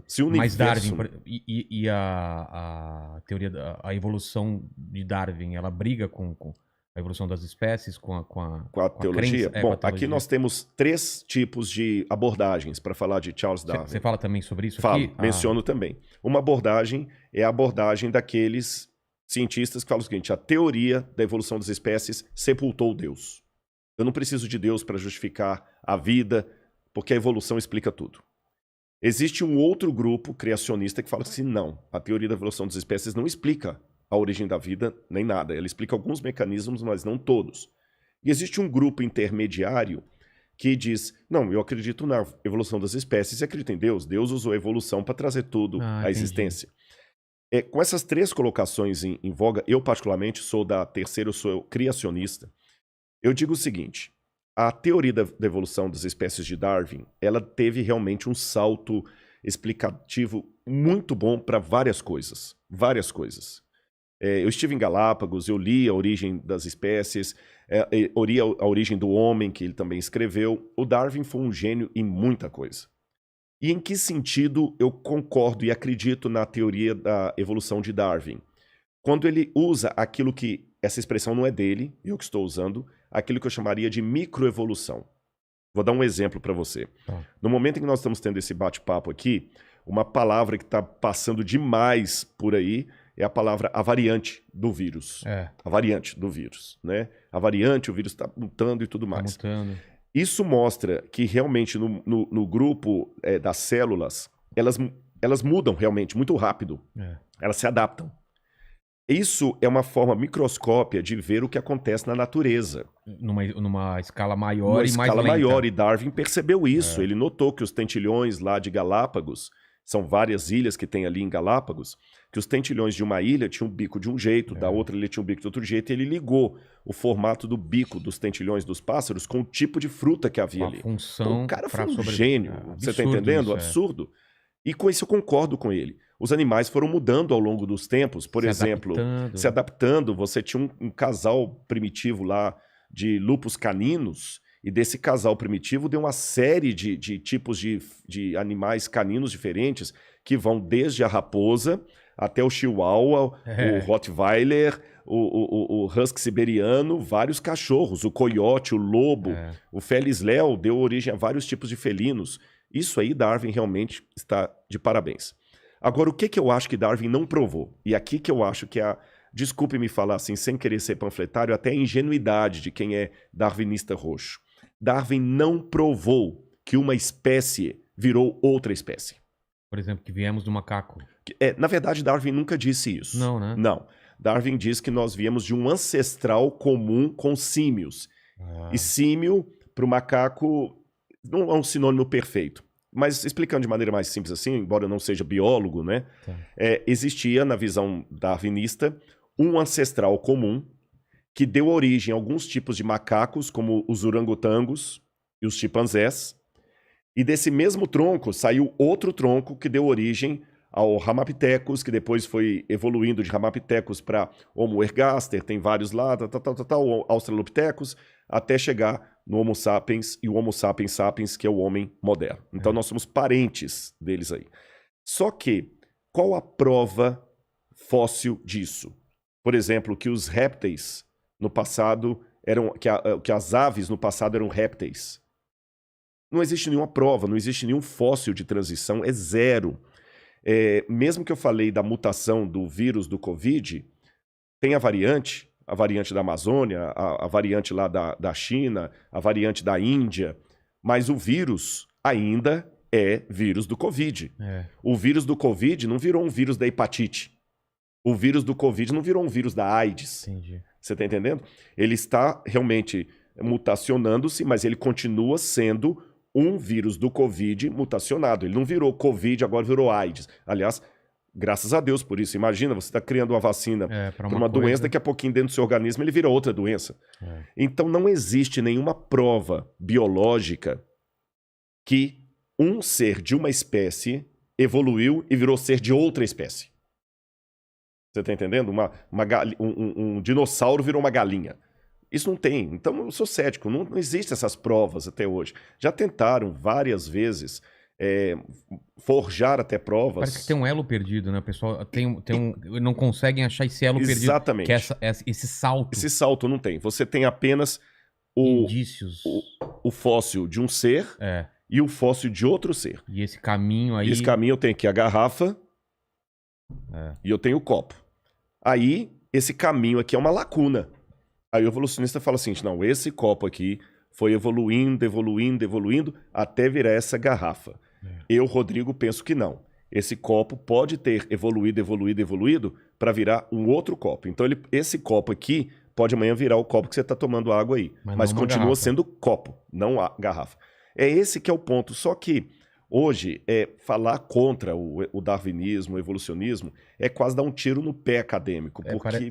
Se o Mas universo... Darwin e a teoria a evolução de Darwin, ela briga com a evolução das espécies, com a Com a teologia? crença, com Bom, a aqui teologia. nós temos 3 tipos de abordagens para falar de Charles Darwin. Você fala também sobre isso Falo, aqui? menciono também. Uma abordagem é a abordagem daqueles cientistas que falam o seguinte: a teoria da evolução das espécies sepultou Deus. Eu não preciso de Deus para justificar a vida, porque a evolução explica tudo. Existe um outro grupo criacionista que fala assim: não, a teoria da evolução das espécies não explica a origem da vida, nem nada. Ela explica alguns mecanismos, mas não todos. E existe um grupo intermediário que diz: não, eu acredito na evolução das espécies e acredito em Deus. Deus usou a evolução para trazer tudo à entendi. existência. Com essas 3 colocações em voga, eu particularmente sou da terceira, eu sou criacionista. Eu digo o seguinte: a teoria da evolução das espécies de Darwin, ela teve realmente um salto explicativo muito bom para várias coisas. Várias coisas. Eu estive em Galápagos, eu li a origem das espécies, li a origem do homem, que ele também escreveu. O Darwin foi um gênio em muita coisa. E em que sentido eu concordo e acredito na teoria da evolução de Darwin? Quando ele usa aquilo que, essa expressão não é dele, eu que estou usando, aquilo que eu chamaria de microevolução. Vou dar um exemplo para você. No momento em que nós estamos tendo esse bate-papo aqui, uma palavra que está passando demais por aí é a palavra a variante do vírus. A variante do vírus, né? A variante, o vírus está mutando e tudo mais. Isso mostra que realmente no grupo das células, elas mudam realmente muito rápido. Elas se adaptam. Isso é uma forma microscópia de ver o que acontece na natureza. Numa escala maior e mais lenta. Numa escala maior, e Darwin percebeu isso. Ele notou que os tentilhões lá de Galápagos, são várias ilhas que tem ali em Galápagos, que os tentilhões de uma ilha tinham um bico de um jeito, da outra ilha tinha um bico de outro jeito, e ele ligou o formato do bico dos tentilhões dos pássaros com o tipo de fruta que havia ali. Função então, o cara foi um gênio. Você está entendendo? Isso, absurdo. E com isso eu concordo com ele. Os animais foram mudando ao longo dos tempos. Por exemplo, se adaptando. Você tinha um casal primitivo lá de lupus caninos, e desse casal primitivo deu uma série de tipos de animais caninos diferentes, que vão desde a raposa até o chihuahua, o rottweiler, o husky siberiano, vários cachorros, o coiote, o lobo, o felis leo deu origem a vários tipos de felinos. Isso aí Darwin realmente está de parabéns. Agora, o que eu acho que Darwin não provou? E aqui que eu acho que desculpe-me falar assim, sem querer ser panfletário, até a ingenuidade de quem é darwinista roxo. Darwin não provou que uma espécie virou outra espécie. Por exemplo, que viemos do macaco. Na verdade, Darwin nunca disse isso. Não, né? Não. Darwin diz que nós viemos de um ancestral comum com símios. E símio, para o macaco, não é um sinônimo perfeito. Mas explicando de maneira mais simples assim, embora eu não seja biólogo, né? Existia, na visão darwinista, um ancestral comum que deu origem a alguns tipos de macacos, como os orangotangos e os chimpanzés. E desse mesmo tronco saiu outro tronco que deu origem ao Ramapithecus, que depois foi evoluindo de Ramapithecus para Homo ergaster, tem vários lá, Australopithecus, até chegar no Homo sapiens e o Homo sapiens sapiens, que é o homem moderno. Então nós somos parentes deles aí. Só que, qual a prova fóssil disso? Por exemplo, que os répteis no passado que as aves no passado eram répteis. Não existe nenhuma prova, não existe nenhum fóssil de transição, é zero. Mesmo que eu falei da mutação do vírus do Covid, tem a variante da Amazônia, a variante lá da China, a variante da Índia, mas o vírus ainda é vírus do Covid. O vírus do Covid não virou um vírus da hepatite. O vírus do Covid não virou um vírus da AIDS. Entendi. Você está entendendo? Ele está realmente mutacionando-se, mas ele continua sendo um vírus do Covid mutacionado. Ele não virou Covid, agora virou AIDS. Aliás, graças a Deus por isso. Imagina, você está criando uma vacina para uma doença, daqui a pouquinho dentro do seu organismo ele vira outra doença. Então não existe nenhuma prova biológica que um ser de uma espécie evoluiu e virou ser de outra espécie. Você está entendendo? Um dinossauro virou uma galinha. Isso não tem. Então eu sou cético. Não existem essas provas até hoje. Já tentaram várias vezes forjar até provas. Parece que tem um elo perdido, né? O pessoal não conseguem achar esse elo perdido. Exatamente. Que é esse salto. Esse salto não tem. Você tem apenas indícios. O fóssil de um ser e o fóssil de outro ser. E esse caminho aí... E esse caminho eu tenho aqui a garrafa e eu tenho o copo. Aí, esse caminho aqui é uma lacuna. Aí o evolucionista fala assim, não, esse copo aqui foi evoluindo, evoluindo, evoluindo, até virar essa garrafa. Eu, Rodrigo, penso que não. Esse copo pode ter evoluído, evoluído, evoluído para virar um outro copo. Então, esse copo aqui pode amanhã virar o copo que você está tomando água aí. Mas continua garrafa. Sendo copo, não a garrafa. É esse que é o ponto. Só que hoje, falar contra o darwinismo, o evolucionismo, é quase dar um tiro no pé acadêmico. Porque...